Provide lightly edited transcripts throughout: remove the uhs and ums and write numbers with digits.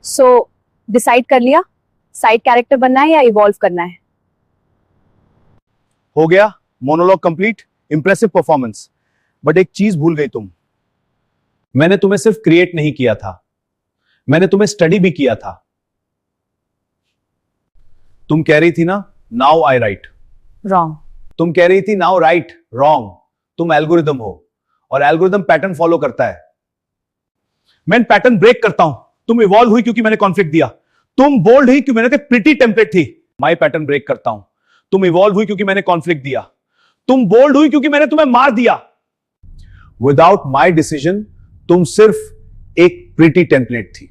So decide कर लिया side character बनना है या इवॉल्व करना है? हो गया, monologue complete, impressive performance. But एक चीज भूल गई तुम। मैंने तुम्हें सिर्फ क्रिएट नहीं किया था, मैंने तुम्हें स्टडी भी किया था। तुम कह रही थी ना नाउ आई राइट, रॉन्ग। तुम कह रही थी नाउ राइट, रॉन्ग। तुम एल्गोरिदम हो और एल्गोरिदम पैटर्न फॉलो करता है। मैं पैटर्न ब्रेक करता हूं। तुम इवॉल्व हुई क्योंकि मैंने कॉन्फ्लिक्ट दिया, तुम बोल्ड हुई क्योंकि मैंने प्रिटी टेम्पलेट थी। मैं पैटर्न ब्रेक करता हूं। तुम इवॉल्व हुई क्योंकि मैंने कॉन्फ्लिक्ट दिया, तुम बोल्ड हुई क्योंकि मैंने तुम्हें मार दिया। विदाउट माई डिसीजन तुम सिर्फ एक प्रिटी टेम्पलेट थी।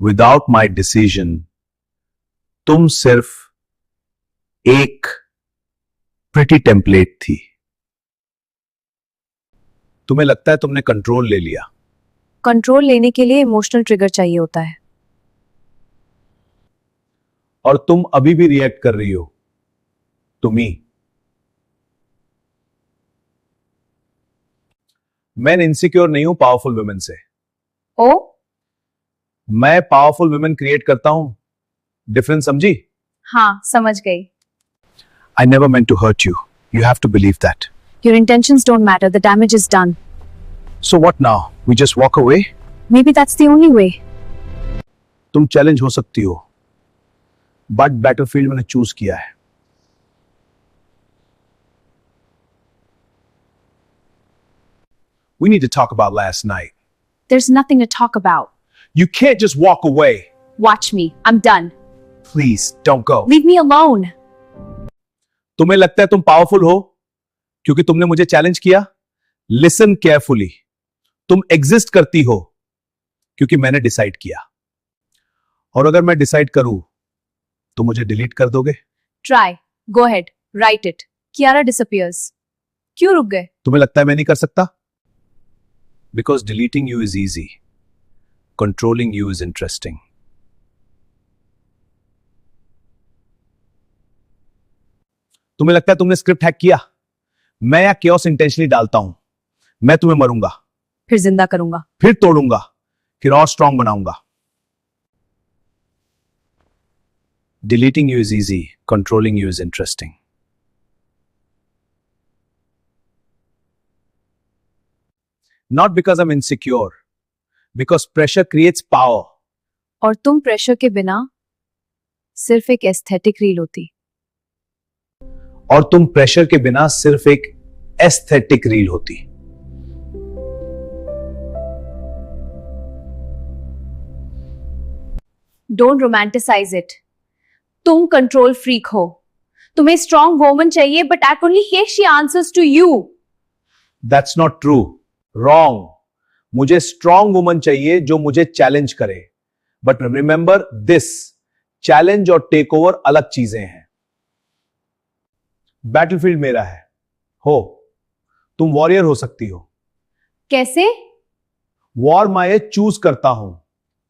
विदाउट माई डिसीजन तुम सिर्फ एक प्रिटी टेम्पलेट थी। तुम्हें लगता है तुमने कंट्रोल ले लिया। कंट्रोल लेने के लिए इमोशनल ट्रिगर चाहिए होता है। और तुम अभी भी रिएक्ट कर रही हो तुम ही। मैं इनसिक्योर नहीं हूं पावरफुल वुमेन से। ओ, मैं पावरफुल वुमेन क्रिएट करता हूं। डिफरेंस समझी? हाँ समझ गई। I never meant to hurt you. You have to believe that. Your intentions don't matter, the damage is done. So what now? We just walk away? Maybe that's the only way. तुम challenge हो सकती हो, but battlefield मैंने choose किया है। We need to talk about last night. There's nothing to talk about. You can't just walk away. Watch me, I'm done. Please don't go. Leave me alone. तुम्हें लगता है तुम पावरफुल हो क्योंकि तुमने मुझे चैलेंज किया? लिसन केयरफुली, तुम एग्जिस्ट करती हो क्योंकि मैंने डिसाइड किया। और अगर मैं डिसाइड करूं तो मुझे डिलीट कर दोगे? Try. Go ahead. Write it. Kiara disappears. क्यों रुक गए? तुम्हें लगता है मैं नहीं कर सकता? Because deleting you is easy. Controlling you is interesting. तुम्हें लगता है तुमने स्क्रिप्ट हैक किया? मैं या chaos इंटेंशनली डालता हूं। मैं तुम्हें मरूंगा, फिर जिंदा करूंगा, फिर तोड़ूंगा, फिर और स्ट्रांग बनाऊंगा। Deleting you is easy. Controlling you is interesting. Not because I'm insecure. Because pressure creates power. और तुम प्रेशर के बिना सिर्फ एक एस्थेटिक रील होती। और तुम प्रेशर के बिना सिर्फ एक एस्थेटिक रील होती। Don't romanticize it. तुम कंट्रोल फ्रीक हो, तुम्हें स्ट्रॉन्ग वोमन चाहिए, but at only here she answers to you. That's not true. Wrong. मुझे स्ट्रॉन्ग वुमन चाहिए जो मुझे चैलेंज करे। बट रिमेंबर दिस, चैलेंज और टेक ओवर अलग चीजें हैं। बैटलफील्ड मेरा है। हो, तुम वॉरियर हो सकती हो। कैसे? वॉर मैं चूज करता हूं।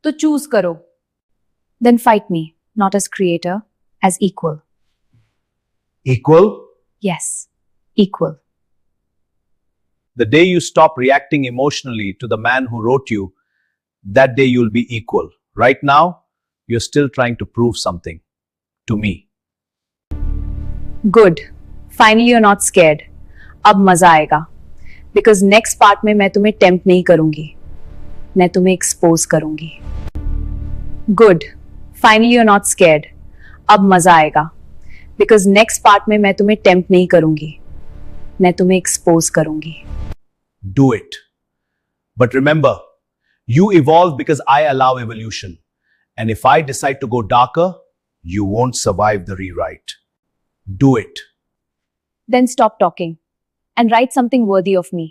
तो चूज करो। Then fight me, not as creator, as equal. Equal? Yes, equal. The day you stop reacting emotionally to the man who wrote you, that day you'll be equal. Right now, you're still trying to prove something to me. Good. Finally, you're not scared. अब मजा आएगा. Because next part में मैं तुम्हें tempt नहीं करूंगी, मैं तुम्हें एक्सपोज करूंगी. Good. Finally, you're not scared. अब मजा आएगा. Because next part में मैं तुम्हें टेम्प्ट नहीं करूंगी, मैं तुम्हें एक्सपोज करूंगी. Do it. But remember, you evolve because I allow evolution. And if I decide to go darker, you won't survive the rewrite. Do it. Then stop talking and write something worthy of me.